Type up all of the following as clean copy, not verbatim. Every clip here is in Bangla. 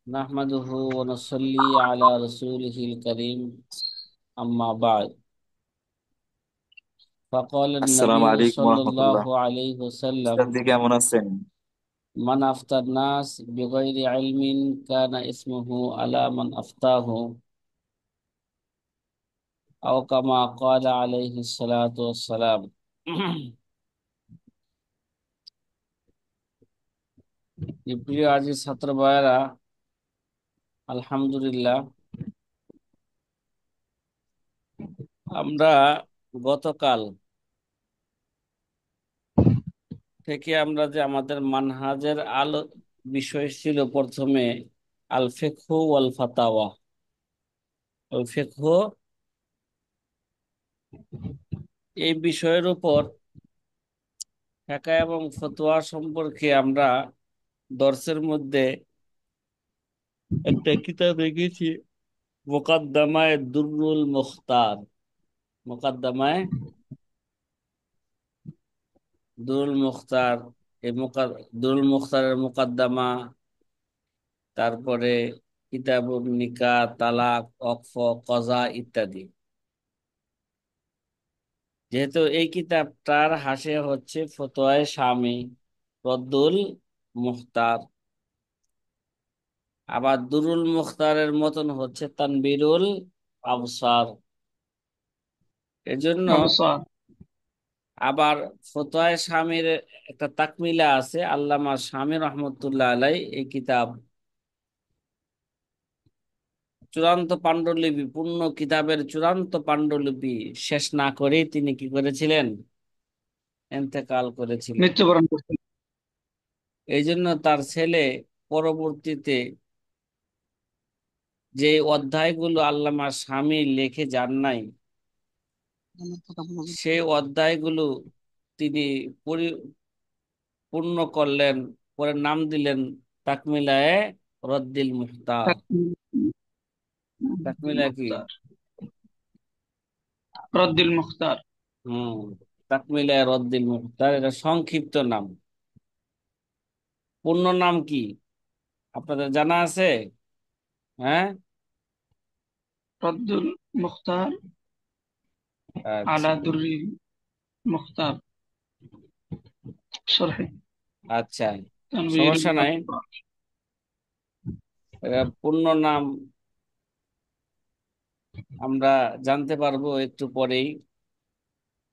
نحمده ونصلي على رسوله الكريم أما بعد فقال আসসালামু النبي আলাইকুম صلى রহমতুল্লাহ। الله عليه উস্তাদ وسلم জি কেমন আছেন? من أفتى الناس بغير علم كان اسمه على من أفتاه أو كما قال عليه الصلاة والسلام প্রিয় আজিজ ছাত্র ভাইয়েরা, আলহামদুলিল্লাহ আমরা গতকাল থেকে আমরা যে আমাদের মানহাজের বিষয় ছিল প্রথমে আল ফিকহু ওয়াল ফাতাওয়া। আল ফিকহু এই বিষয়ের উপর ফিকহ এবং ফতোয়া সম্পর্কে আমরা দর্সের মধ্যে একটা কিতাব দেখেছি, মুকাদ্দামায়ে দুররুল মুখতার। মুকাদ্দামায়ে দুরুল মুখতার, এই দুরুল মুখতারের মুকাদ্দামা, তারপরে কিতাবুন নিকাহ, তালাক, ওয়াকফ, কজা ইত্যাদি। যেহেতু এই কিতাবটার হাসিয়া হচ্ছে ফতোয়ায়ে শামি, রদ্দুল মুখতার, আবার দুরুল মুখতারের মতন হচ্ছে তানবীরুল আবসার। এজন্য অবসর। আবার ফতোয়ায়ে শামির একটা তাকমিলা আছে, আল্লামা শামি রহমতুল্লাহ আলাই এই কিতাব চূড়ান্ত পাণ্ডুলিপি, পূর্ণ কিতাবের চূড়ান্ত পাণ্ডুলিপি শেষ না করেই তিনি কি করেছিলেন? ইন্তেকাল করেছিলেন। মৃত্যুবরণ করছেন। এই জন্য তার ছেলে পরবর্তীতে যে অধ্যায়গুলো আল্লামা শামী লিখে যান নাই, সেই অধ্যায়গুলো তিনি পূর্ণ করলেন, পরে নাম দিলেন তাকমিলায়ে রদ্দিল মুখতার। তাকমিলা কি? মুখতার, রদ্দুল মুখতার। হম, তাকমিলায়ে রদ্দিল মুখতার, এটা সংক্ষিপ্ত নাম। পূর্ণ নাম কি আপনাদের জানা আছে? হ্যাঁ, রদ্দুল মুখতার আচ্ছা আলা দুররিল মুখতার শরহে আচ্ছা, তানবীরুল সমস্যা নাই। আবসার। এটা পূর্ণ নাম আমরা জানতে পারবো একটু পরেই।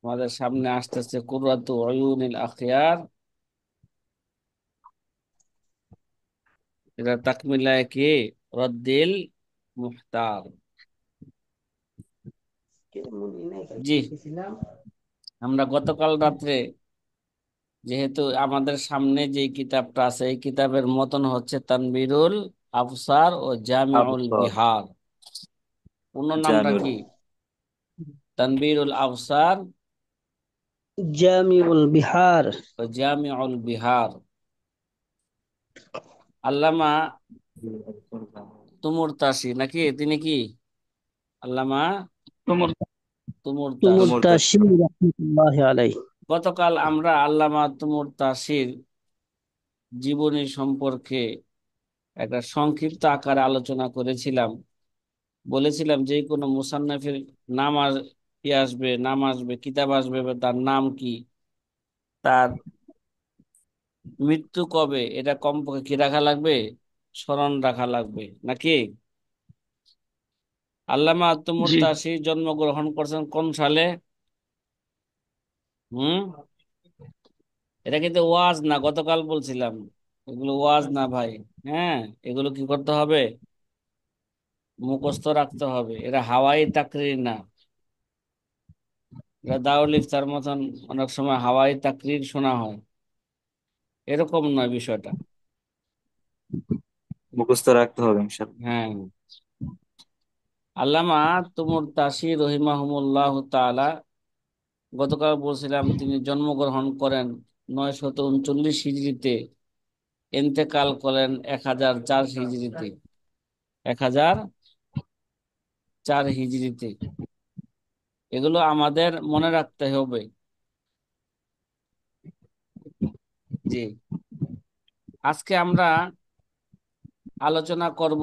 আমাদের সামনে আসতেছে কুররাতু উয়ুনিল আখিয়ার, এটা তাকমিলায় কি? রদ্দিল মুখতার। জি, আমরা গতকাল রাত্রে, যেহেতু আমাদের সামনে যে কিতাবটা আছে এই কিতাবের মতন হচ্ছে তানবীরুল আবসার ও জামিউল আবসর, বিহার। পূর্ণ নামটা জামিউল। কি? তানবীরুল আবসার জামিউল বিহার। ও জামিউল বিহার। আল্লামা তুমুরতাসি নাকি তিনি কি? আল্লামা তোমর তুমুর তুমুরতাসি। তোমর তাশির রাহমাতুল্লাহি আলাইহি। গতকাল আমরা আল্লামা তুমুরতাসির জীবনী সম্পর্কে একটা সংক্ষিপ্ত আকারে আলোচনা করেছিলাম। বলেছিলাম যে কোনো মুসান্নাফের নাম আসবে, নাম আসবে, কিতাব আসবে, বা তার নাম কি, তার মৃত্যু কবে, এটা কমপক্ষে কি রাখা লাগবে? স্মরণ রাখা লাগবে নাকি? আল্লামা জি, তুমুরতাসি জন্মগ্রহণ করছেন কোন সালে? হুম, এটা কিন্তু ওয়াজ না, গতকাল বলছিলাম এগুলো ওয়াজ না ভাই। হ্যাঁ, এগুলো কি করতে হবে? মুখস্থ রাখতে হবে। এরা হাওয়াই তাকরির না, এরা দারুল ইফতার মতন অনেক সময় হাওয়াই তাকরির শোনা হয়, এরকম নয় বিষয়টা। মুখস্থ রাখতে হবে ইনশাআল্লাহ। হ্যাঁ, আল্লামা তুমুরতাসি রহিমাহুমুল্লাহ তাআলা, গতকাল বলছিলাম তিনি জন্মগ্রহণ করেন 939 হিজরিতে, ইন্তেকাল করেন 1004 হিজরিতে। 1004 হিজরিতে। এগুলো আমাদের মনে রাখতে হবে। জি, আজকে আমরা আলোচনা করব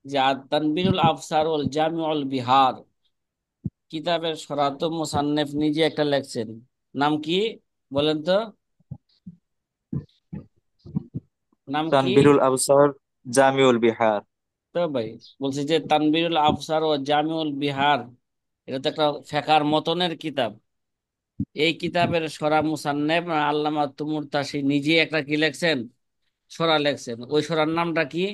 যে তানবীরুল আফসার ওয়াল জামিউল বিহার কিতাবের সরাত মুসান্নেফ নিজে একটা লেখছেন। নাম কি বলেন তো? নাম কি? তানবীরুল আবসার জামিউল বিহার। তো ভাই বলছি যে তানবীরুল আফসার ও জামিউল বিহার, এটা তো একটা ফেকার মতনের কিতাব। এই কিতাবের সরা মুসান্নেফ আল্লামা তুমুরতাসি নিজে একটা কি লেখছেন, সরা লেখছেন। ওই সরার নামটা কি?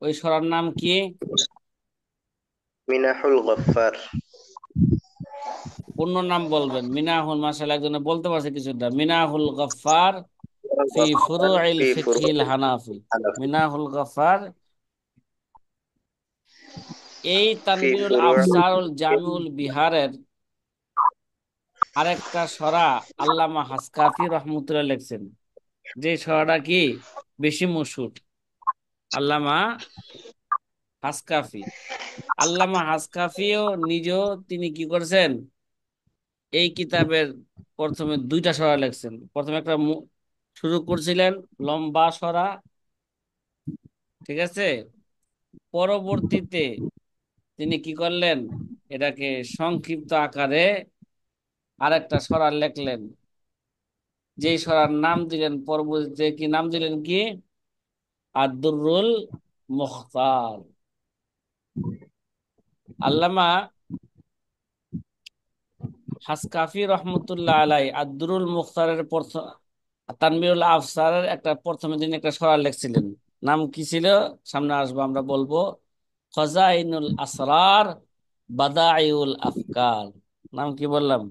ওই সরার নাম কি? মিনাহুল গফফার। পূর্ণ নাম বলবেন। মিনাহুল, মাশাআল্লাহ একজনে বলতে পারছে কিছুটা। মিনাহুল গফফার ফি ফুরুইল ফি ফিকহিল ফুরুইল হানাফি। হানাফি। মিনাহুল গফফার। এই ফি তানবীরুল ফুরুইল আফসারুল জামিউল বিহারের আরেকটা সরা আল্লামা হাসকাফি রহমতুল্লাহ লিখছেন, যে সরাটা কি বেশি মশহুর। আল্লামা হাসকাফি, আল্লামা হাসকাফিও নিজেও তিনি কি করেছেন, এই কিতাবের প্রথমে দুইটা সরা লিখছেন। প্রথমে একটা শুরু করছিলেন লম্বা সরা, ঠিক আছে। পরবর্তীতে তিনি কি করলেন, এটাকে সংক্ষিপ্ত আকারে আরেকটা সরা লেখলেন, যেই সরার নাম দিলেন পরবর্তীতে, কি নাম দিলেন কি? আদ-দুররুল মুখতার। আল্লামা হাসকাফি রহমতুল্লাহ আলাই আদ-দুরুল মুখতারের প্রথম, তানবীরুল আফসারের একটা প্রথমে দিন একটা সরা লিখছিলেন। নাম কি ছিল? সামনে আসবো আমরা বলবো। খজাইনুল আসরার বাদাইউল আফকার। নাম কি বললাম?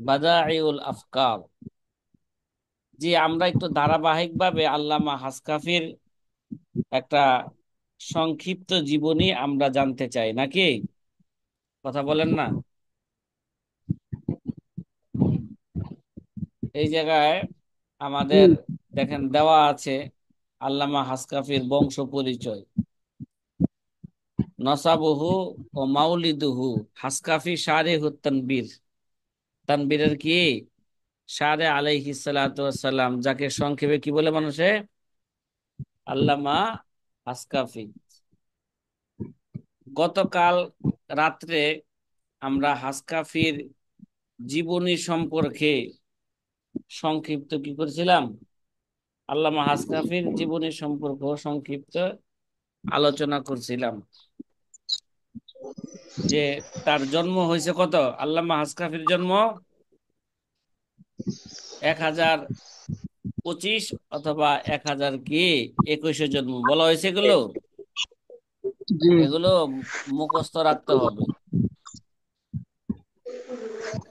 বাদাইউল আফকার। যে আমরা একটু ধারাবাহিকভাবে আল্লামা হাসকাফির একটা সংক্ষিপ্ত জীবনী আমরা জানতে চাই নাকি? কথা বলেন না? এই জায়গায় আমাদের দেখেন দেওয়া আছে আল্লামা হাসকাফির বংশ পরিচয়। নসাবুহু ও মাউলিদুহু হাসকাফি শারিহু তানবীর। তানবীরের কি শারে আলাইহিস সালাতু ওয়াস সালাম, যাকে সংক্ষেপে কি বলে মানুষে? আল্লামা হাসকাফি। গতকাল রাত্রে আমরা হাসকাফির জীবনী সম্পর্কে সংক্ষিপ্ত কি করেছিলাম, আল্লামা হাসকাফির জীবনী সম্পর্ক সংক্ষিপ্ত আলোচনা করছিলাম। যে তার জন্ম হয়েছে কত, আল্লামা হাসকাফির জন্ম 1025 অথবা 1021 জন্ম বলা হয়েছে। এগুলো জি। এগুলো মুখস্থ রাখতে হবে।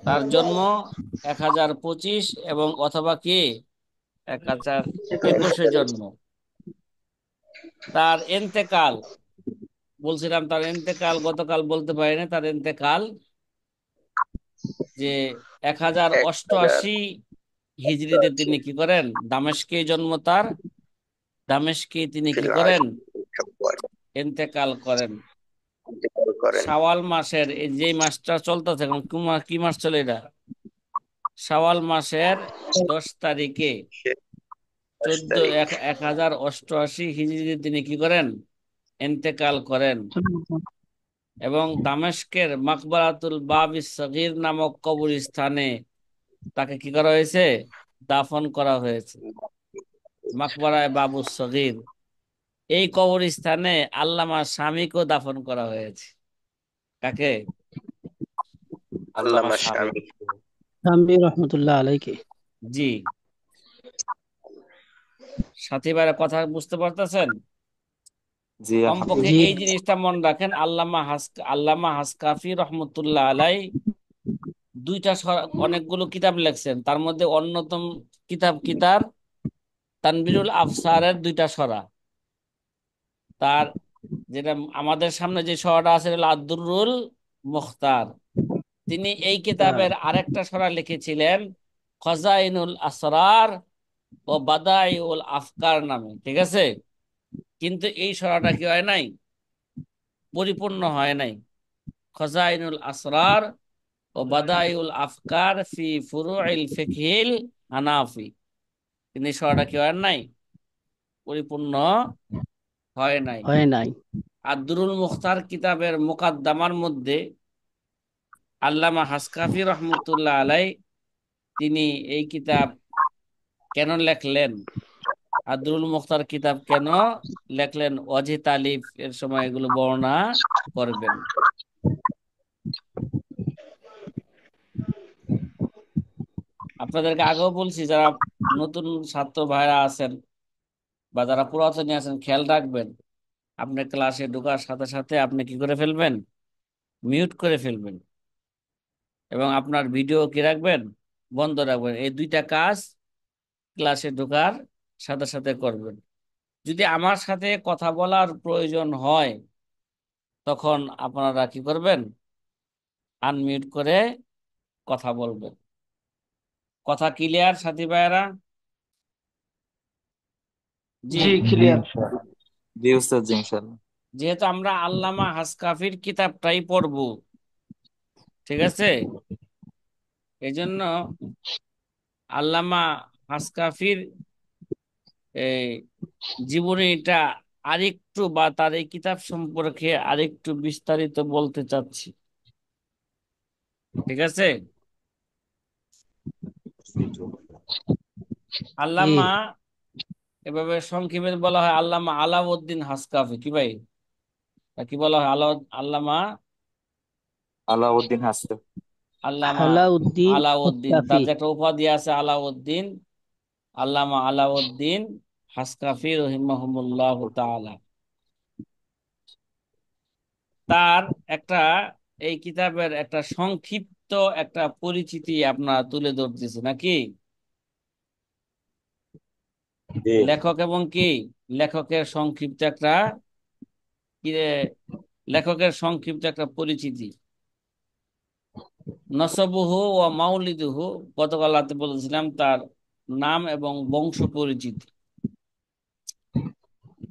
তার জন্ম 1025 এবং অথবা কি 1021 জন্ম। তার এন্তেকাল, বলছিলাম তার এন্তেকাল গতকাল বলতে পারিনি। তার এন্তেকাল যে 1088 হিজরিতে তিনি কি করেন, দামেস্কে জন্ম তার, দামেস্কে তিনি কি ফিল করেন, আশির শাওয়াল এন্তেকাল করেন। ইন্তেকাল করেন। শাওয়াল মাসের এই যে মাসটা চলতেছে এখন, কি মাস চলে এটা? শাওয়াল মাসের 10 তারিখে সে 10 চোদ্দ তারিখ 1088 হিজরিতে তিনি কি করেন, এন্তেকাল করেন। এবং দামেস্কের মাকবারাতুল বাবিস সগীর নামক কবরস্থানে তাকে কি করা হয়েছে, দাফন করা হয়েছে। মাকবারায়ে বাবু সগীর, এই কবরস্থানে আল্লামা শামীকেও দাফন করা হয়েছে। কাকে? আল্লামা আল্লামা শামী। শামী। তানবীর রহমতুল্লাহ আলাইকে। জি। সাথী ভাইরা কথা বুঝতে পারতেছেন? জি কমপক্ষে জি। আলহামদুলিল্লাহ। এই জিনিসটা মনে রাখেন, আল্লামা হাসকাফি রহমতুল্লাহ আলাই অনেকগুলো কিতাব লেখছেন। তার মধ্যে অন্যতম কিতাব কি তার? তানবীরুল আফসারের দুইটা সরা। তার যেটা আমাদের সামনে যে সরাটা আছে হলো আদ-দুররুল মুখতার। তিনি এই তার কিতাবের আরেকটা সরা লিখেছিলেন খজাইনুল আসরার ও বাদাইউল আফকার নামে, ঠিক আছে। কিন্তু এই সরাটা কি হয় নাই, পরিপূর্ণ হয় নাই। খজাইনুল আসরার ও বাদাইউল আফকার ফি ফুরুইল ফিকহিল হানাফি। কিন্তু এই সরাটা কি হয় নাই, পরিপূর্ণ হয় নাই। হয় নাই। আর দুরুল মুখতার কিতাবের মুকাদ্দামার মধ্যে আল্লামা হাসকাফি রহমতুল্লাহ আলাই তিনি এই কিতাব কেন লেখলেন, আর দুরুল মুখতার কিতাব কেন লেখলেন, ওয়াজে তালিফ এর সময় এগুলো বর্ণনা করবেন। আপনাদেরকে আগেও বলছি, যারা নতুন ছাত্র ভাইরা আছেন বা যারা পুরাতনী আছেন, খেয়াল রাখবেন আপনি ক্লাসে ঢোকার সাথে সাথে আপনি কি করে ফেলবেন, মিউট করে ফেলবেন, এবং আপনার ভিডিও কি রাখবেন, বন্ধ রাখবেন। এই দুইটা কাজ ক্লাসে ঢোকার সাথে সাথে করবেন। যদি আমার সাথে কথা বলার প্রয়োজন হয় তখন আপনারা কি করবেন, আনমিউট করে কথা বলবেন। কথা ক্লিয়ার সাথী ভাইয়েরা? জি। জি, জি ক্লিয়ার। ইনশাআল্লাহ। জি উস্তাদ, জি ইনশাআল্লাহ। যেহেতু আমরা আল্লামা হাসকাফির কিতাবটাই পড়ব, ঠিক আছে, এই জন্য আল্লামা হাসকাফির এই জীবনীটা আরেকটু বা তার এই কিতাব সম্পর্কে আরেকটু বিস্তারিত বলতে চাচ্ছি, ঠিক আছে। জি, আল্লামা, এভাবে সংক্ষেপে বলা হয় আল্লামা আলাউদ্দিন হাসকাফি। কি ভাই, কি বলা হয়, আল্লামা আলাউদ্দিন হাসতে। আল্লামা আলাউদ্দিন আলাউদ্দিন, তার হাসকাফি। যে একটা উপাধি আছে আলাউদ্দিন, আল্লামা আলাউদ্দিন হাসকাফি রহিমাহুমুল্লাহ তাআলা। তার একটা, এই কিতাবের একটা সংক্ষিপ্ত একটা পরিচিতি আপনার তুলে ধরতেছে নাকি, জি। লেখক এবং কি লেখকের সংক্ষিপ্ত একটা কি লেখকের সংক্ষিপ্ত একটা পরিচিতি। নসবুহু ও মাউলিদুহু, গতকাল রাতে বলেছিলাম তার নাম এবং বংশ পরিচিতি।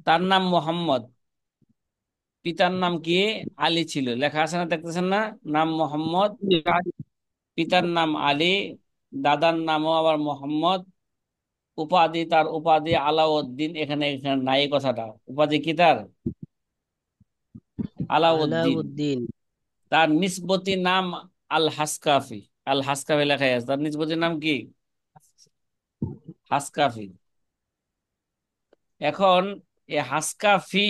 তার নাম মোহাম্মদ, পিতার নাম কি আলী ছিল, লেখা আছে না, দেখতেছেন না, নাম মোহাম্মদ, পিতার নাম আলী, দাদার নামও আবার মোহাম্মদ, উপাধি, তার উপাধি আলাউদ্দিন। এখানে এখানে নাই কথাটা, উপাধি কি তার, আলাউদ্দিন। আলাউদ্দিন। তার নিসবতি নাম আল হাসকাফি, আল হাসকাফি লেখাই আছে, তার নিসবতি নাম কি, হাসকাফি। এখন এই হাসকাফি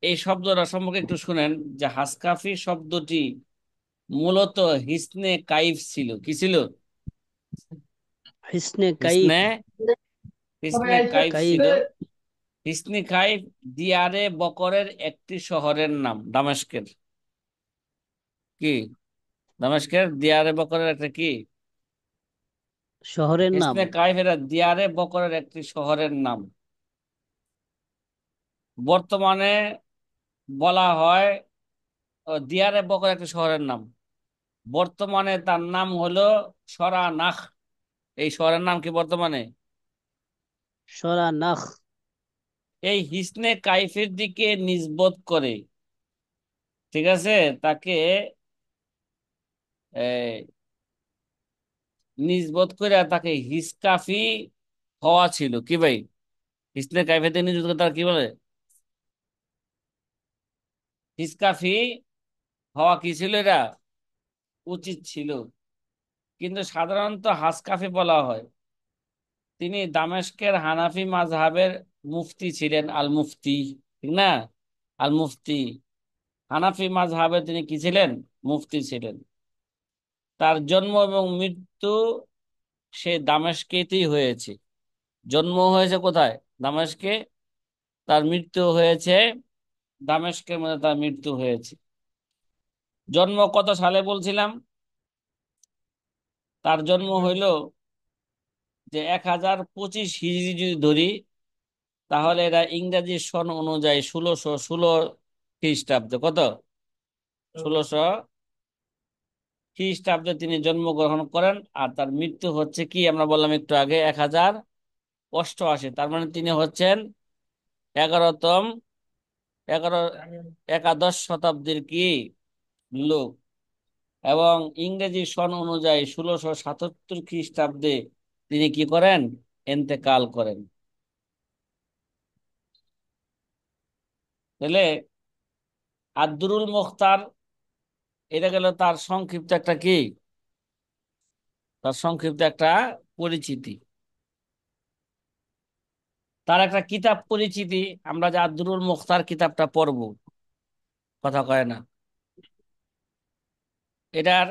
এই শব্দটা সম্পর্কে একটু শুনেন, যে হাসকাফি শব্দটি মূলত হিসনে কাইফ ছিল, কি ছিল, হিসনে কাইফ। হিসনে হিসনে কাইফ কাইফ। ছিল। হিসনি কাইফ দিয়ারে বকরের একটি শহরের নাম, দামেস্কের কি, দামেস্কের দিয়ারে বকরের একটা কি, শহরের নাম। হিসনে কাইফ এরা দিয়ারে বকরের একটি শহরের নাম। বর্তমানে বলা হয় দিয়ারে বকর একটি শহরের নাম, বর্তমানে তার নাম হলো সরানাখ। এই শহরের নাম কি বর্তমানে, সরানাখ। এই হিসনে কাইফের দিকে নিসবত করে, ঠিক আছে, তাকে নিসবত করে তাকে হিসকাফি হওয়া ছিল, কি ভাই, হিসনে কাইফেতে নিসবত করে তার কি বলে, হিসকাফি হওয়া কি ছিল, এটা উচিত ছিল। কিন্তু সাধারণত হাসকাফি বলা হয়। তিনি দামেস্কের হানাফি মাযহাবের মুফতি ছিলেন, আল মুফতি, ঠিক না, আল মুফতি। হানাফি মাযহাবে তিনি কি ছিলেন, মুফতি ছিলেন। তার জন্ম এবং মৃত্যু সে দামেস্কেতেই হয়েছে। জন্ম হয়েছে কোথায়, দামেস্কে, তার মৃত্যু হয়েছে দামেস্কের মধ্যে, তার মৃত্যু হয়েছে। জন্ম কত সালে বলছিলাম, তার জন্ম হইল যে 1025 হিজরি যদি ধরি, তাহলে এরা ইংরেজি সন অনুযায়ী 1616 খ্রিস্টাব্দে, কত, 1600 খ্রিস্টাব্দে তিনি জন্মগ্রহণ করেন। আর তার মৃত্যু হচ্ছে কি, আমরা বললাম একটু আগে, 1088। তার মানে তিনি হচ্ছেন 11তম, এগারো একাদশ শতাব্দীর কি লোক। এবং ইংরেজি সন অনুযায়ী 1677 খ্রিস্টাব্দে তিনি কি করেন? এন্তেকাল করেন। তাহলে আদ-দুরুল মুখতার, এটা গেল তার সংক্ষিপ্ত একটা কি, তার সংক্ষিপ্ত একটা পরিচিতি। তার একটা কিতাব পরিচিতি, আমরা যে আদ-দুরুল মুখতার কিতাবটা পড়ব, কথা কয় না, এটার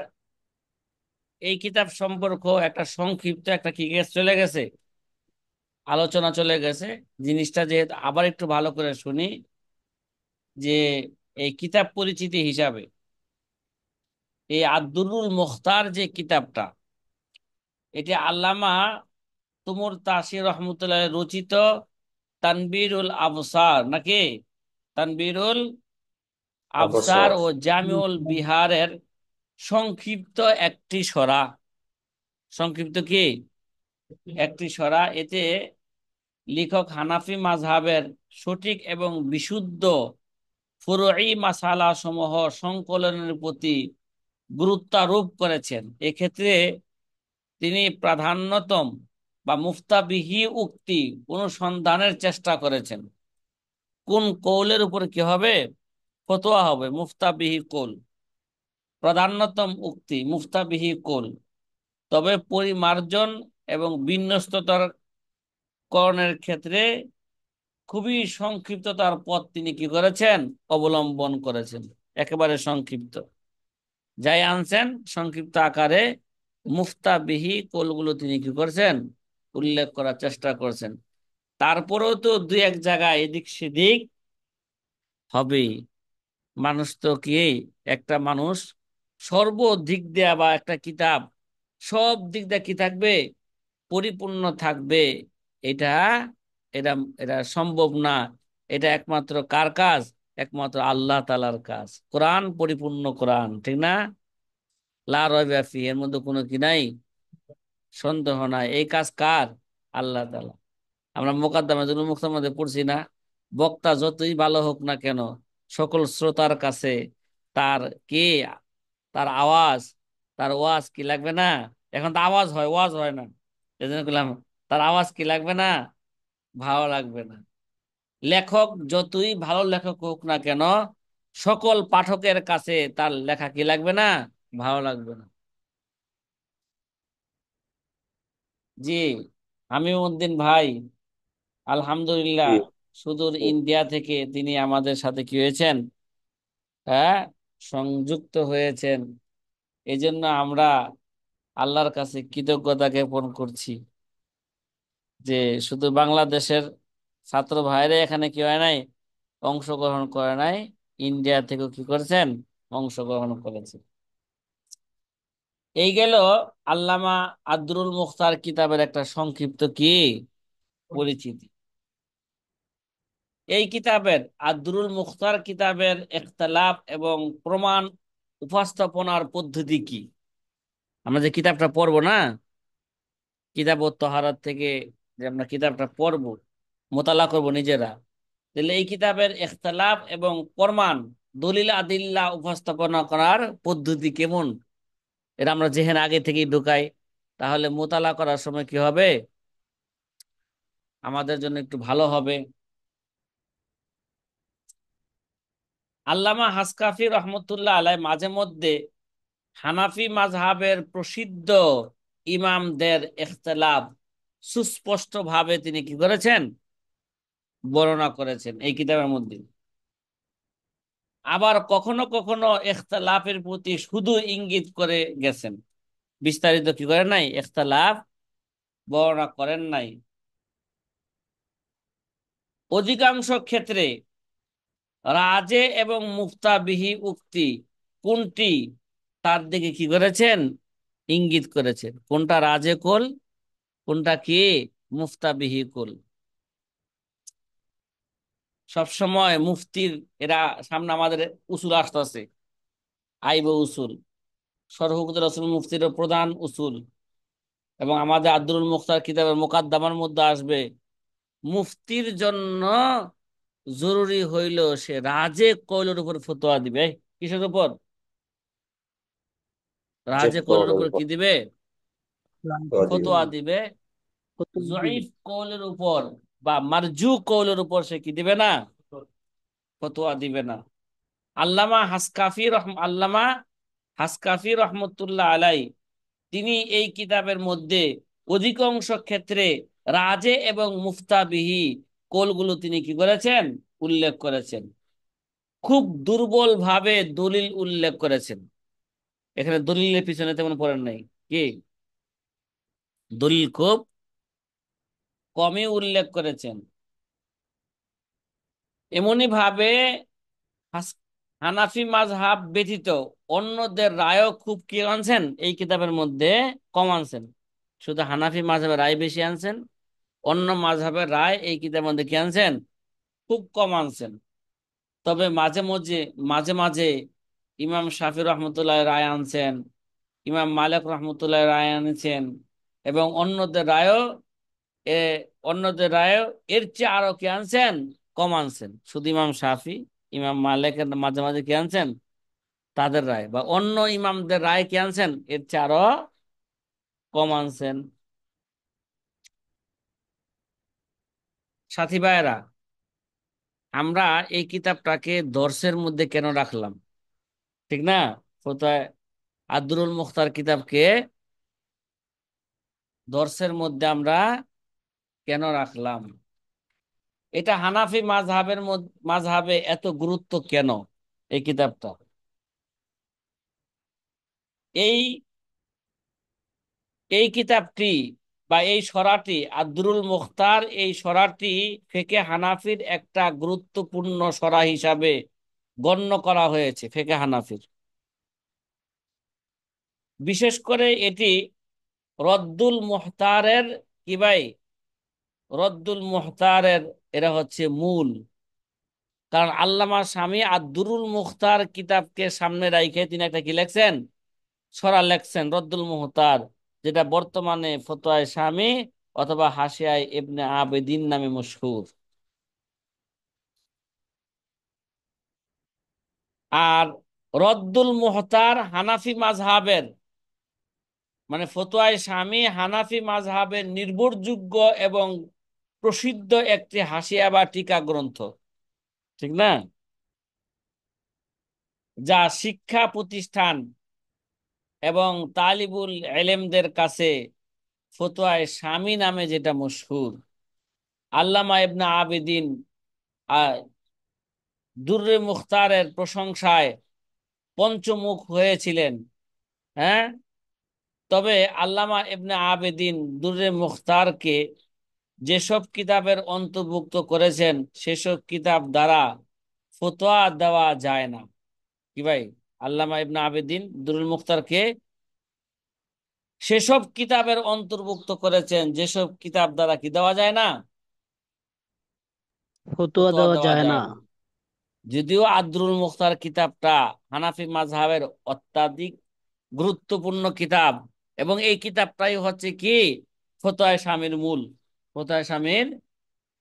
এই কিতাব সম্পর্ক একটা সংক্ষিপ্ত একটা কি চলে গেছে, আলোচনা চলে গেছে। জিনিসটা যেহেতু আবার একটু ভালো করে শুনি, যে এই কিতাব পরিচিতি হিসাবে এই আদ-দুরুল মুখতার যে কিতাবটা, এটি আল্লামা তুমুর তাসির রহমতুল্লাহ রচিত তানবীরুল আবসার নাকি, তানবীরুল আবসার অবসর। ও জামিউল বিহারের সংক্ষিপ্ত একটি সরা, সংক্ষিপ্ত কি একটি সরা। এতে লেখক হানাফি মাযহাবের সঠিক এবং বিশুদ্ধ ফুরঈ মাসালা সমূহ সংকলনের প্রতি গুরুত্বারোপ করেছেন। এক্ষেত্রে তিনি প্রাধান্যতম বা মুফতাবিহি উক্তি অনুসন্ধানের চেষ্টা করেছেন। কোন কৌলের উপর কি হবে? ফতোয়া হবে। মুফতাবিহি কৌল, প্রাধান্যতম উক্তি, মুফতাবিহি কৌল। তবে পরিমার্জন এবং বিন্যস্ততার করণের ক্ষেত্রে খুবই সংক্ষিপ্ততার পথ তিনি কি করেছেন? অবলম্বন করেছেন। একেবারে সংক্ষিপ্ত যাই আনছেন, সংক্ষিপ্ত আকারে মুফতাবিহি কৌলগুলো তিনি কি করেছেন? উল্লেখ করার চেষ্টা করছেন। তারপরেও তো দুই এক জায়গায় এদিক সেদিক হবে। মানুষ তো কি, একটা মানুষ সর্বদিক দিয়ে বা একটা কিতাব সব দিক দিয়ে কি থাকবে? পরিপূর্ণ থাকবে, এটা এটা এটা সম্ভব না। এটা একমাত্র কার কাজ? একমাত্র আল্লাহ তাআলার কাজ। কোরআন পরিপূর্ণ কোরআন, ঠিক না? লা রাইবা ফিহি, এর মধ্যে কোনো কি নাই, সন্দেহ নাই। এই কাজ কার? আল্লাহ তাআলা। আমরা মুকাদ্দামাতুল মুখতার মধ্যে পড়ছি না, বক্তা যতই ভালো হোক না কেন, সকল শ্রোতার কাছে তার কি, তার আওয়াজ, তার ওয়াজ কি লাগবে না? এখন তো আওয়াজ হয়, ওয়াজ হয় না, এই জন্য বললাম তার আওয়াজ কি লাগবে না? ভালো লাগবে না। লেখক যতই ভালো লেখক হোক না কেন, সকল পাঠকের কাছে তার লেখা কি লাগবে না? ভালো লাগবে না। জি, হামিউদ্দিন ভাই আলহামদুলিল্লাহ জি, সুদূর ইন্ডিয়া থেকে তিনি আমাদের সাথে কি হয়েছেন, হ্যাঁ, সংযুক্ত হয়েছেন। এই জন্য আমরা আল্লাহর কাছে কৃতজ্ঞতা জ্ঞাপন করছি যে শুধু বাংলাদেশের ছাত্র ভাইরা এখানে কি হয় নাই, অংশগ্রহণ করে নাই, ইন্ডিয়া থেকেও কি করেছেন? অংশগ্রহণ করেছেন। এই গেল আল্লামা আদ-দুরুল মুখতার কিতাবের একটা সংক্ষিপ্ত কি পরিচিতি। এই কিতাবের, আদ-দুরুল মুখতার কিতাবের ইখতিলাফ এবং প্রমাণ উপস্থাপনার পদ্ধতি কি? আমরা যে কিতাবটা পড়বো না, কিতাব ও তহারাত থেকে যে আমরা কিতাবটা পড়বো, মোতালা করব নিজেরা, তাহলে এই কিতাবের ইখতিলাফ এবং প্রমাণ, দলিল আদিল্লাহ উপস্থাপনা করার পদ্ধতি কেমন, এটা আমরা যেখানে আগে থেকেই ঢুকাই, তাহলে মোতালা করার সময় কি হবে? আমাদের জন্য একটু ভালো হবে। আল্লামা হাসকাফি রহমতুল্লাহ আলাই মাঝে মধ্যে হানাফি মাযহাবের প্রসিদ্ধ ইমামদের ইখতিলাফ সুস্পষ্ট ভাবে তিনি কি করেছেন? বর্ণনা করেছেন এই কিতাবের মধ্যে। আবার কখনো কখনো ইখতিলাফের প্রতি শুধু ইঙ্গিত করে গেছেন, বিস্তারিত কি করেন নাই, ইখতিলাফ বর্ণনা করেন নাই। অধিকাংশ ক্ষেত্রে রাজে এবং মুফতাবিহি উক্তি কোনটি, তার দিকে কি করেছেন? ইঙ্গিত করেছেন। কোনটা রাজে কুল, কোনটা কি মুফতাবিহি কুল। সবসময় মুফতির, এরা সামনে আমাদের উসুল আসতেছে, আইব উসুল, সরহুকুত রাসূল মুফতির প্রধান উসুল, এবং আমাদের আদ-দুরুল মুখতার কিতাবের মুকাদ্দামার মধ্যে আসবে মুফতির জন্য জরুরি হইল সে রাজে কৌলের উপর ফতোয়া দিবে। কিসের উপর? রাজে কৌলের উপর কি দিবে? দিবে। ফতোয়া দিবে। ফতোয়া দিবে। জয়ীফ কৌলের উপর বা মারজু কৌলের উপর সে কি দিবে না? ফতোয়া দিবে না। আল্লামা হাসকাফি রহমতুল্লাহ আলাই তিনি এই কিতাবের মধ্যে অধিকাংশ ক্ষেত্রে রাজে এবং মুফতাবিহি কৌলগুলো তিনি কি করেছেন? উল্লেখ করেছেন। খুব দুর্বল ভাবে দলিল উল্লেখ করেছেন। এখানে দলিলের পিছনে তেমন পড়েন নাই। কি দলিল খুব কমই উল্লেখ করেছেন। এমনি ভাবে হাস- হানাফি মাযহাব ব্যতীত অন্যদের রায়ও খুব কি আনছেন এই কিতাবের মধ্যে? কম আনছেন। শুধু হানাফি মাযহাবের রায় বেশি আনছেন, অন্য মাযহাবের রায় এই কিতাবের মধ্যে কি আনছেন? খুব কম আনছেন। তবে মাঝে মাঝে মাঝে মাঝে ইমাম শাফি রহমতুল্লাহ রায় আনছেন, ইমাম মালিক রহমতুল্লাহ রায় আনছেন, এবং এ অন্যদের রায়ও এর চেয়ে আরো কি আনছেন? কম আনছেন। শুধু ইমাম শাফি, ইমাম মালিকের মাঝে মাঝে কি আনছেন? তাদের রায় বা অন্য ইমামদের রায় কি আনছেন? এর চেয়ে আরো কম আনছেন। সাথী ভাইয়েরা, আমরা এই কিতাবটাকে দর্সের মধ্যে কেন রাখলাম? ঠিক না? ফতোয়া আদ্দুরুল মুখতার কিতাবকে দর্সের মধ্যে আমরা কেন রাখলাম? এটা হানাফি মাযহাবে এত গুরুত্ব কেন এই কিতাবটা? এই এই কিতাবটি বা এই সরাটি আদ্দুরুল মুখতার, এই সরাটি ফিকহে হানাফির একটা গুরুত্বপূর্ণ সরা হিসাবে গণ্য করা হয়েছে ফিকহে হানাফির। বিশেষ করে এটি রদ্দুল মুহতারের কি ভাই? রদ্দুল মুহতারের এরা হচ্ছে মূল। কারণ আল্লামা শামী আদ-দুরুল মুখতার কিতাবকে সামনে রাখে তিনি একটা কি লেখছেন? সরা লেখছেন রদ্দুল মুহতার, যেটা বর্তমানে ফতোয়ায়ে শামী অথবা হাশিয়ায়ে ইবনে আবেদিন নামে মশহুর। আর রদ্দুল মুহতার হানাফি মাযহাবের, মানে ফতোয়ায়ে শামী হানাফি মাযহাবের নির্ভরযোগ্য এবং প্রসিদ্ধ একটি হাশিয়া বা টিকা গ্রন্থ। ঠিক না? যা শিক্ষা প্রতিষ্ঠান এবং তালিবুল এলেমদের কাছে ফতোয়ায়ে শামী নামে যেটা মশহুর। আল্লামা ইবনে আবেদিন আহ, দুররে মুখতারের প্রশংসায় পঞ্চমুখ হয়েছিলেন। হ্যাঁ, তবে আল্লামা ইবনে আবেদিন দুররে মুখতারকে যেসব কিতাবের অন্তর্ভুক্ত করেছেন সেসব কিতাব দ্বারা ফতোয়া দেওয়া যায় না। কি ভাই? আল্লামা ইবনে আবেদিন দুরুল মুখতারকে সেসব কিতাবের অন্তর্ভুক্ত করেছেন যেসব কিতাব দ্বারা কি দেওয়া যায় না? ফতোয়া ফতোয়া দেওয়া দেওয়া যায় না। যায় না। যদিও আদ্রুল মুখতার কিতাবটা হানাফি মাযহাবের অত্যাধিক গুরুত্বপূর্ণ কিতাব, এবং এই কিতাবটাই হচ্ছে কি ফতোয়া শামীর মূল। ফতোয়া শামীর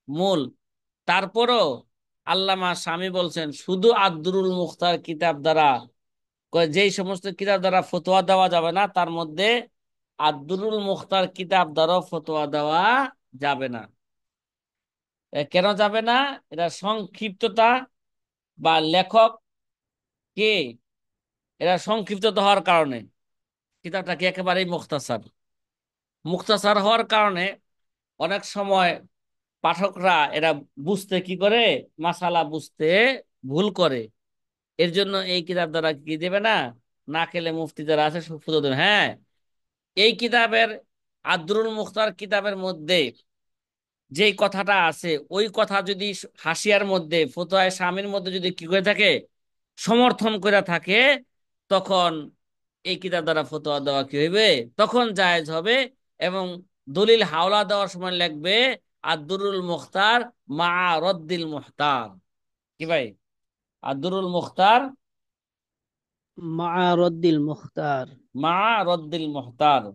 মূল। তারপরও আল্লামা শামী বলছেন শুধু আদ্দুরুল মুখতার কিতাব দ্বারা, যেই সমস্ত কিতাব দ্বারা ফতোয়া দেওয়া যাবে না তার মধ্যে আদ্দুরুল মুখতার কিতাব দ্বারা ফতোয়া দেওয়া যাবে না। কেন যাবে না? এটা সংক্ষিপ্ততা বা লেখক কে, এরা সংক্ষিপ্ততা হওয়ার কারণে। কিতাবটা কি একেবারেই মুখতাসার। মুখতাসার হওয়ার কারণে অনেক সময় পাঠকরা এরা বুঝতে কি করে? মাসালা বুঝতে ভুল করে। এর জন্য এই কিতাব দ্বারা কি দেবে না? নাকেলে মুফতি যারা আছে ফুটো দেবে। হ্যাঁ, এই কিতাবের আদ্রুল মুখতার কিতাবের মধ্যে যেই কথাটা আছে ওই কথা যদি হাসিয়ার মধ্যে ফতোয়ায়ে শামীর মধ্যে যদি কি করে থাকে? সমর্থন করে থাকে, তখন এই কিতাব দ্বারা ফতোয়া দেওয়া কি হইবে? তখন জায়েজ হবে। এবং দলিল হাওলা দেওয়ার সময় লিখবে আদ-দুরুল মুখতার মা রদ্দিল মুহতার। কি ভাই? আদ-দুরুল মুখতার মা রদ্দিল মুখতার। মা রদ্দিল মুহতার।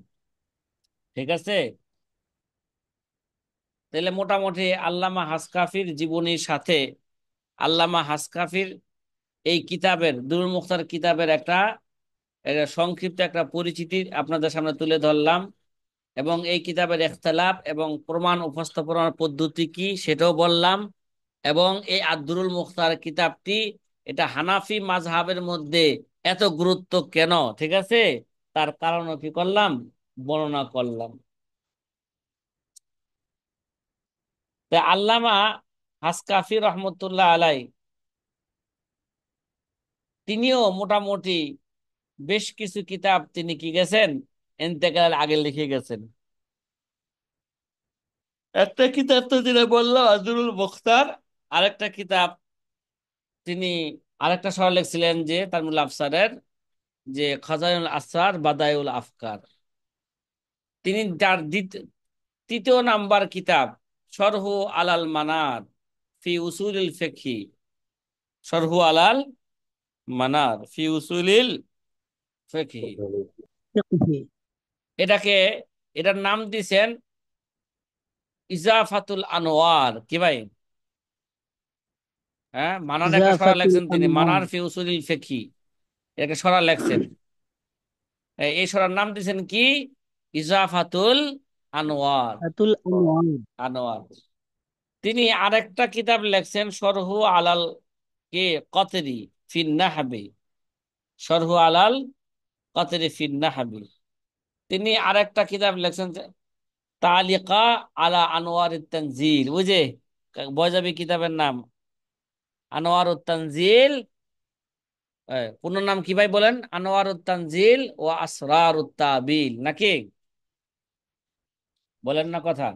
ঠিক আছে? তাহলে মোটামুটি আল্লামা হাসকাফির জীবনীর সাথে আল্লামা হাসকাফির এই কিতাবের দুরুল মুখতার কিতাবের একটা এটা সংক্ষিপ্ত একটা পরিচিতি আপনাদের সামনে তুলে ধরলাম, এবং এই কিতাবের ইখতিলাফ এবং প্রমাণ উপস্থাপনার পদ্ধতি কি সেটাও বললাম। এবং এই আদ-দুরুল মুখতার কিতাবটি, এটা হানাফি মাযহাবের মধ্যে এত গুরুত্ব কেন, ঠিক আছে, তার কারণও কি করলাম, বর্ণনা করলাম। তা আল্লামা হাসকাফি রহমতুল্লাহ আলাই, তিনিও মোটামুটি বেশ কিছু কিতাব তিনি কি গেছেন, ইন্তেকালের আগে লিখে গেছেন। একটা কিতাব তো তিনি বললাম আদ-দুরুল মুখতার, আরেকটা কিতাব তিনি, আরেকটা সরহ লিখছিলেন যে তারমুল আফসারের, যে খাজাইনুল আসরার বাদায়ুল আফকার। তিনি তার তৃতীয় নাম্বার কিতাব শরহু আলাল মানার ফি উসুলিল ফিকহি, শরহু আলাল মানার ফি উসুলিল ফিকহি, فقهي এটাকে, এটার নাম দিছেন ইজাফাতুল আনোয়ার। কি ভাই? হ্যাঁ, মানার একটা সরা إضافة লেখছেন তিনি, الأنوار মানার ফি উসুলিল ফিকহি, এটাকে সরা লেখছেন। এই সরার নাম দিছেন কি, ইজাফাতুল আনোয়ার। الأنوار আনোয়ার। তিনি আরেকটা কিতাব লেখছেন শরহু আলাল কে কতরি ফিন নাহবি, শরহু আলাল কতরি ফিন নাহবি। তিনি আরেকটা কিতাব লেখছেন তালিকা আলা আনোয়ার তানজিল, ওই যে বয়জাবি কিতাবের নাম আনোয়ার তানজিল। পূর্ণ নাম কি ভাই বলেন? আনোয়ার তানজিল ও আসরার তাবিল, নাকি বলেন না কথা?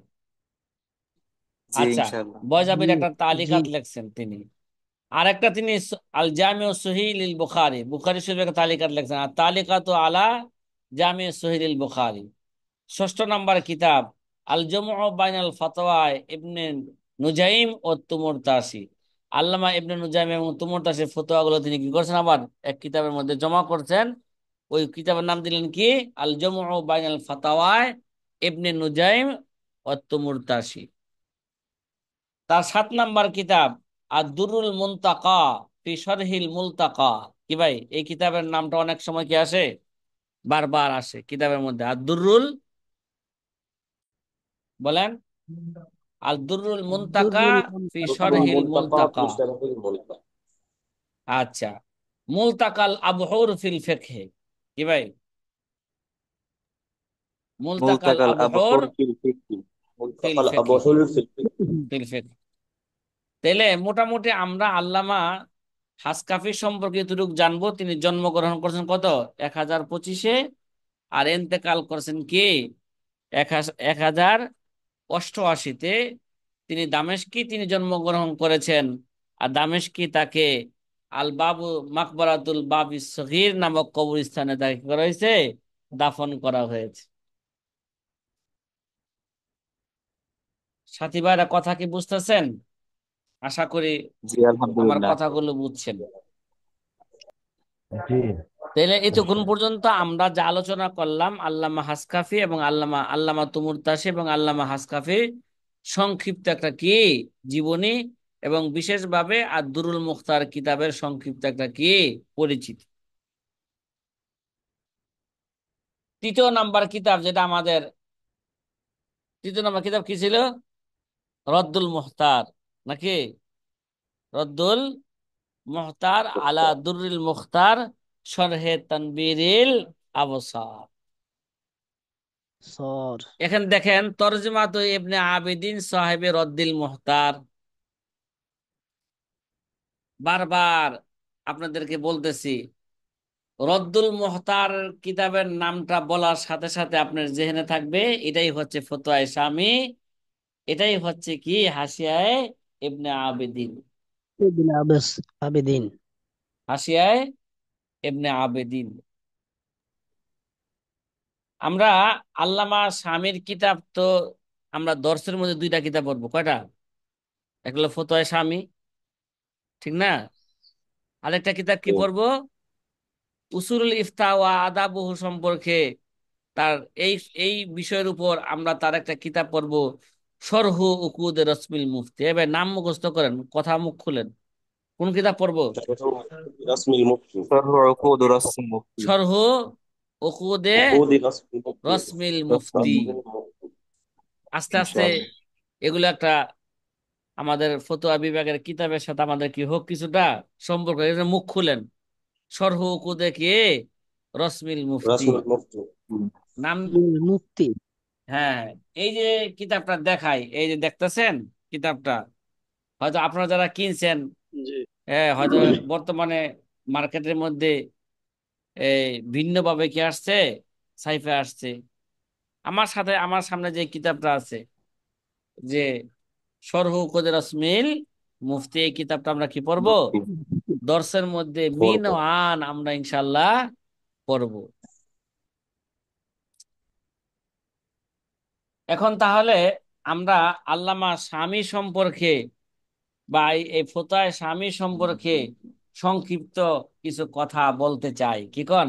জি আচ্ছা, ইনশাআল্লাহ। বয়জাবির جي একটা جي তালিকাত লেখছেন তিনি। আরেকটা তিনি আল জামিউ সহিহ লিল বুখারী, বুখারী শরীফের একটা তালিকাত লেখছেন, আর তালিকাতু আলা জামিউ সহিহ লিল বুখারী। ষষ্ঠ নাম্বার কিতাব আল জামউ বাইনাল ফাতওয়া ইবনে নুজাইম ও তুমুরতাসি। আল্লামা ইবনে নুজাইম এবং তুমুরতাসির ফতোয়াগুলো তিনি কি করছেন, আবার এক কিতাবের মধ্যে জমা করছেন। ওই কিতাবের নাম দিলেন কি, আল জামউ বাইনাল ফাতাওয়া ইবনে নুজাইম ও তুমুরতাসি। তার 7 নাম্বার কিতাব আদ-দুরুল মুনতাকা ফি শরহিল মুলতাকা। কি ভাই, এই কিতাবের নামটা অনেক সময় কি আসে, বারবার আসে কিতাবের মধ্যে, আদ-দুরুল, বলেন, আদ-দুরুল در মুনতাকা ফি المنتقى শরহিল المنتقى في মুলতাকা। شرح الملتقى. আচ্ছা, মুলতাকাল আবহুর ফিল ফিকহ। কি ভাই, মুলতাকাল ملتقى আবহুর الأبحر في الفقه. ফিল ملتقى ফিকহ, الأبحر في الفقه. ফিল ফিকহ। তাইলে মোটামুটি আমরা আল্লামা হাসকাফি সম্পর্কে যতটুকু জানবো, তিনি জন্মগ্রহণ করেছেন কত, 1025-এ, আর এন্তেকাল করেছেন কি 1088-তে। তিনি দামেস্কি তিনি জন্মগ্রহণ করেছেন। আর দামেস্কি তাকে আল বাবু মাকবারাতুল বাবি সগীর নামক কবরস্থানে তাকে কি করা হয়েছে, দাফন করা হয়েছে। সাথী ভাইরা কথা কি বুঝতেছেন? আশা করি জি আমার আলহামদুলিল্লাহ। কথাগুলো বুঝছেন। জি তাহলে এতক্ষণ পর্যন্ত আমরা যা আলোচনা করলাম, আল্লামা হাসকাফি এবং আল্লামা আল্লামা তুমুরতাসি এবং আল্লামা হাসকাফি সংক্ষিপ্ত একটা কি জীবনী, এবং বিশেষভাবে আদ-দুরুল মুখতার কিতাবের সংক্ষিপ্ত একটা কি পরিচিতি। তৃতীয় নাম্বার কিতাব যেটা আমাদের, তৃতীয় নাম্বার কিতাব কি ছিল, রদ্দুল মুখতার, নাকি রদ্দুল মুখতার আলা দুরুল মুখতার শরহে তানবীরিল আবসার। صار এখানে দেখেন তরজমা তো ইবনে আবিদিন সাহেবে রদ্দিল মুহতার। বারবার আপনাদেরকে বলতেছি, রদ্দুল মুহতার কিতাবের নামটা বলার সাথে সাথে আপনার জেহেনে থাকবে এটাই হচ্ছে ফতোয়ায়ে শামি, এটাই হচ্ছে কি হাসিয়ায়ে ইবনে আবিদিন, ابن عبس عابدين হাসিয়ায়ে ইবনে আবিদিন। আমরা আল্লামা শামির কিতাব তো আমরা দর্সের মধ্যে 2টা কিতাব পড়বো, কয়টা? একটা হলো ফতোয়ায়ে শামি, ঠিক না, আরেকটা কিতাব কি পড়বো, উসুলুল ইফতা ওয়া আদাবহু সম্পর্কে, তার এই এই বিষয়ের উপর আমরা তার একটা কিতাব পড়বো, শরহু উকুদ রসমিল মুফতি। এবার নাম মুখস্থ করেন, কথা মুখ খুলেন। কোন কিতাব পড়বো? رسم المفتي. شرح عقود رسم المفتي. শরহ উকুদে وقود رسم المفتي. রসমিল رسم মুফতি। رسم المفتي. المفتي. আস্তে إن আস্তে شاء الله. এগুলো একটা আমাদের ফতোয়া বিভাগের কিতাবের সাথে আমাদের কি হোক কিছুটা সম্পর্ক। এই যে মুখ খুলেন, শরহ উকুদে কি রসমিল মুফতি رسم المفتي. নাম। মুক্তি। হ্যাঁ, এই যে কিতাবটা দেখাই, এই যে দেখতেছেন কিতাবটা, হয়তো আপনারা যারা কিনছেন, জি। হ্যাঁ, হয়তো বর্তমানে মার্কেটের মধ্যে এই ভিন্নভাবে কি আসছে, সাইফে আসছে। আমার সামনে যে কিতাবটা আছে, যে শরহ উকুদে রসমিল মুফতি, এই কিতাবটা আমরা কি পড়বো? مفتي. দর্সের মধ্যে মিন ও قرب. আন আমরা ইনশাল্লাহ পড়বো। এখন তাহলে আমরা আল্লামা শামী সম্পর্কে বা এই ফতোয়ায়ে শামী সম্পর্কে সংক্ষিপ্ত কিছু কথা বলতে চাই। কি কন,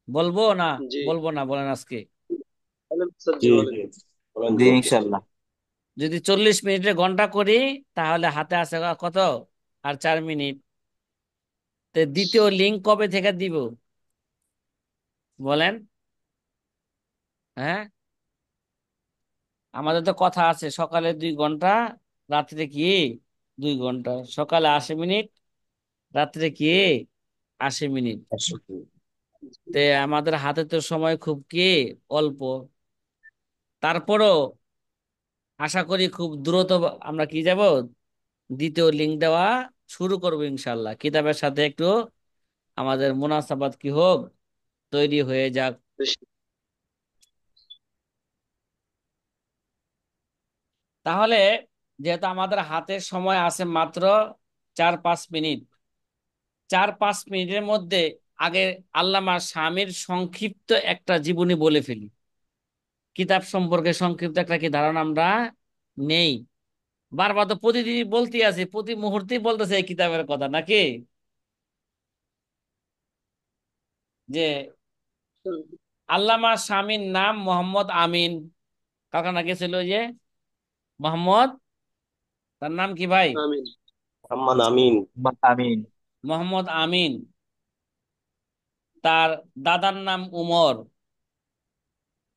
বলবো না জি। বলবো না বলেন আজকে? বলেন স্যার, জি جي বলেন। جي. বলেন জি বলতে। ইনশাল্লাহ। যদি 40 মিনিটের ঘন্টা করি তাহলে হাতে আছে কত, আর 4 মিনিট। তো দ্বিতীয় লিঙ্ক কবে থেকে দিব বলেন? হ্যাঁ, আমাদের তো কথা আছে সকালে 2 ঘন্টা, রাত্রে কি 2 ঘন্টা, সকালে 80 মিনিট, রাত্রে কি 80 মিনিট। আসলে তে আমাদের হাতে তো সময় খুব কি অল্প। তারপরও আশা করি খুব দ্রুত আমরা কি যাব, দ্বিতীয় লিঙ্ক দেওয়া শুরু করবো ইনশাল্লাহ। কিতাবের সাথে একটু আমাদের মুনাসাবাত কি হোক, তৈরি হয়ে যাক। তাহলে যেহেতু আমাদের হাতে সময় আছে মাত্র 4-5 মিনিট, 4-5 মিনিটের মধ্যে আগে আল্লামা শামীর সংক্ষিপ্ত একটা জীবনী বলে ফেলি। কিতাব সম্পর্কে সংক্ষিপ্ত একটা কি ধারণা আমরা নেই। বারবার তো প্রতিদিনই বলতে আছে, প্রতি মুহূর্তেই বলতেছে এই কিতাবের কথা নাকি, যে আল্লামা শামীর নাম মোহাম্মদ আমিন। কাকা নাকি ছিল ওই যে মোহাম্মদ, তার নাম কি ভাই? আমিন। মোহাম্মদ আমিন। আমিন। মোহাম্মদ আমিন। তার দাদার নাম উমর।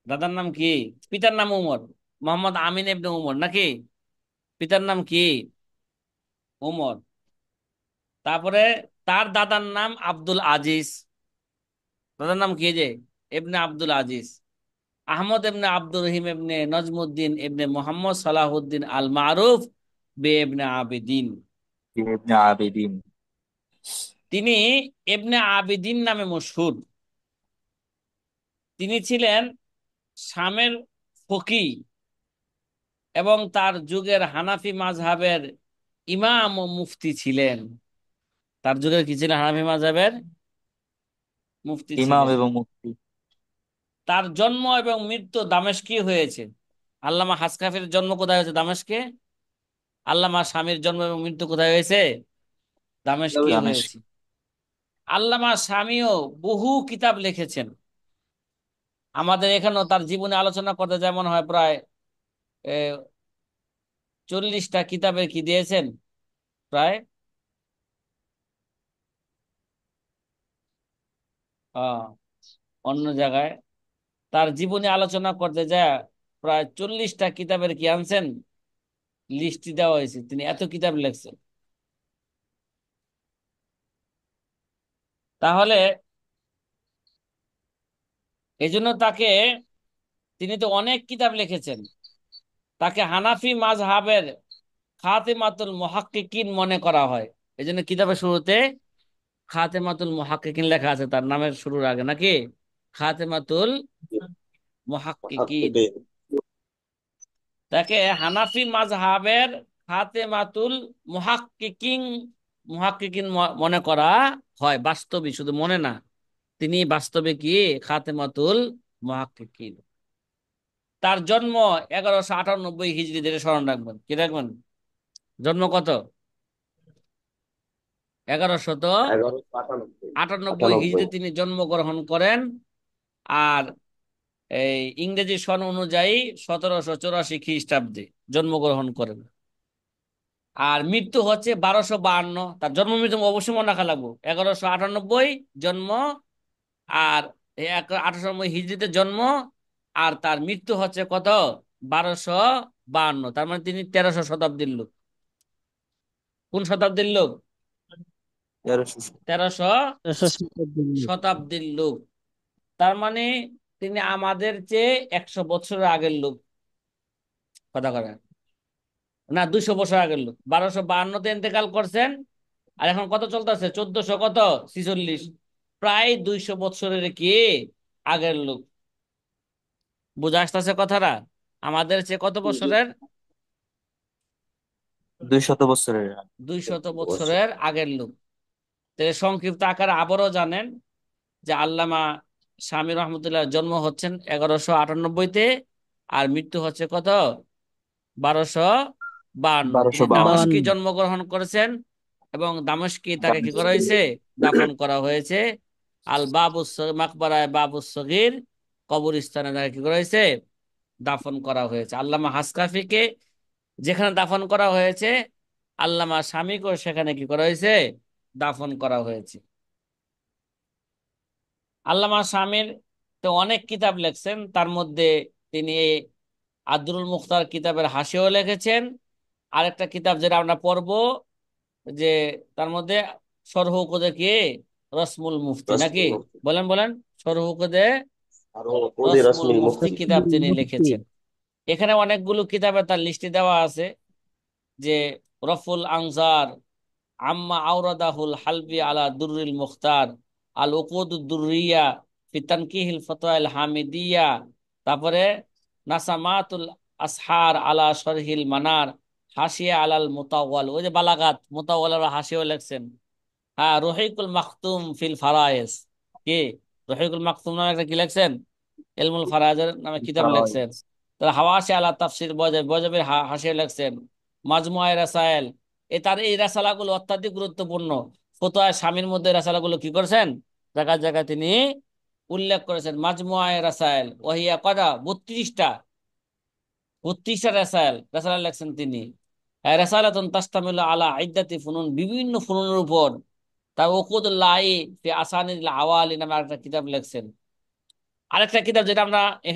দাদার নাম কি? পিতার নাম উমর, মোহাম্মদ আমিন ইবনে উমর নাকি? পিতার নাম কি? উমর। তারপরে তার দাদার নাম আব্দুল আজিজ। দাদার নাম কি? যে ইবনে আব্দুল আজিজ। আহমদ ইবনে আব্দুর রহিম ইবনে নজমুদ্দিন ইবনে মোহাম্মদ সালাহুদ্দিন আল মারুফ বে ইবনে আবিদিন। ইবনে আবিদিন। তিনি ইবনে আবিদিন নামে মশহুর। তিনি ছিলেন শামের ফকিহ এবং তার যুগের হানাফি মাযহাবের ইমাম ও মুফতি ছিলেন। তার যুগের কি ছিলেন? হানাফি মাযহাবের মুফতি ইমাম ছিলেন। এবং মুফতি। তার জন্ম এবং মৃত্যু দামেস্কে হয়েছে। আল্লামা হাসকাফির জন্ম কোথায় হয়েছে? দামেস্কে। আল্লামা শামীর জন্ম এবং মৃত্যু কোথায় হয়েছে? দামেস্কে দামেস্ক। হয়েছে। আল্লামা শামীও বহু কিতাব লিখেছেন। আমাদের এখানেও তার জীবনে আলোচনা করতে যেমন হয় প্রায় 40টা কিতাবের কি দিয়েছেন প্রায়। আহ অন্য জায়গায় তার জীবনে আলোচনা করতে যায় প্রায় 40টা কিতাবের কি আনছেন, লিস্টি দেওয়া হয়েছে। তিনি এত কিতাব লিখছেন। তাহলে এই জন্য তাকে, তিনি তো অনেক কিতাব লিখেছেন, তাকে হানাফি মাযহাবের খাতেমাতুল মুহাক্কিকিন মনে করা হয়। এই জন্য কিতাবের শুরুতে খাতেমাতুল মুহাক্কিকিন লেখা আছে তার নামের শুরুর আগে নাকি, খাতেমাতুল মুহাক্কিকিন। محققين. তাকে হানাফি মাযহাবের খাতেমাতুল মুহাক্কিকিন মুহাক্কিকিন মনে করা হয়। বাস্তবে, শুধু মনে না, তিনি বাস্তবে কি খাতেমাতুল মুহাক্কিকিন। তার জন্ম 1198 হিজরি, যেটা স্মরণ রাখবেন। কি রাখবেন? জন্ম কত? 1198 98. হিজরি তিনি জন্মগ্রহণ করেন। আর এই ইংরেজি সন অনুযায়ী 1784 খ্রিস্টাব্দে জন্মগ্রহণ করেন। আর মৃত্যু হচ্ছে 1252, তার জন্ম মৃত্যু অবশ্যই মনে রাখা লাগবো। 1198 জন্ম, আর 1890 জন্ম, আর তার মৃত্যু হচ্ছে কত? 1252। তার মানে তিনি 1300 শতাব্দীর লোক। কোন শতাব্দীর লোক? 1300। 1300 1357 শতাব্দীর লোক। তার মানে তিনি আমাদের চেয়ে 100 বছরের আগের লোক। কথা কথা না, 200 বছর আগের লোক। 1252-তে ইন্তেকাল করছেন, আর এখন কত চলতেছে? 1400 কত 46, প্রায় 200 বছরের কি আগের লোক। বুঝা আসতেছে কথাটা? আমাদের চেয়ে কত বছরের? 200 বছরের। 200 অবশ্যই। বছরের আগের লোক। তাহলে সংক্ষিপ্ত আকারে আবারও জানেন যে আল্লামা শামী রহমতুল্লাহ জন্ম হচ্ছেন 1198-তে, আর মৃত্যু হচ্ছে কত? 1252। তিনি 1252। দামেস্কে 52 জন্মগ্রহণ করেছেন, এবং দামেস্কে তাকে কি করা দামেস্কে। হয়েছে? দাফন করা হয়েছে। আল বাবুস মাকবারায় বাবুস সগীর কবরস্থানে তাকে কি করা হয়েছে? দাফন করা হয়েছে। আল্লামা হাসকাফিকে যেখানে দাফন করা হয়েছে, আল্লামা শামীকেও সেখানে কি করা হয়েছে? দাফন করা হয়েছে। আল্লামা শামীর তো অনেক কিতাব লেখছেন, তার মধ্যে তিনি এই আদ্দুরুল মুখতার কিতাবের হাসিও লিখেছেন। আরেকটা কিতাব যেটা আমরা পড়বো, যে তার মধ্যে শরহ উকদে কি রসমুল মুফতি নাকি? রাসমিল মুফতি। বলেন বলেন। শরহ উকদে আরো ওদের রসমুল রাসমিল মুফতি মুফতি। কিতাব তিনি মুফতি লিখেছেন। এখানে অনেকগুলো কিতাবের তার লিস্টে দেওয়া আছে, যে রফুল আনসার আম্মা আওরাদাহুল হালবি আলা দুররিল মুখতার, আল উকুদুদ দুররিয়া ফি তানকিহিল ফতওয়াল হামিদিয়া, তারপরে নাসামাতুল আসহার আলা শরহিল মানার, হাসিয়া আলাল মুতাওয়াল, ওই যে বালাগাত মুতাওয়াল হাসিও লেখছেন। হ্যাঁ, রহিকুল মাখতুম ফিল ফারায়েজ, কি রহিকুল মাখতুম নামে একটা কি লেখছেন? ইলমুল ফারায়েজের নামে কিতাব লেখছেন। তার হাওয়াশি আলা তাফসির বজাব বজাবের হাসিও লেখছেন। মাজমুআয়ে রাসায়েল, তার এই রাসালাগুলো অত্যাধিক গুরুত্বপূর্ণ। ফতোয়া শামীর মধ্যে রাসালাগুলো কি করেছেন? জায়গায় জায়গায় তিনি উল্লেখ করেছেন। মাজমুআয়ে রাসায়েল ওহিয়া কয়টা? 32টা। 32টা রাসালা লেখছেন তিনি। রাসালাতুন তাশতামিলু আলা ইদ্দাতি ফুনুন, বিভিন্ন ফুনুনের উপর। তার ওকুদুল্লাহি ফি আসানিল আওয়ালি নামে আরেকটা কিতাব লেখছেন। আরেকটা কিতাব যেটা আমরা এখানে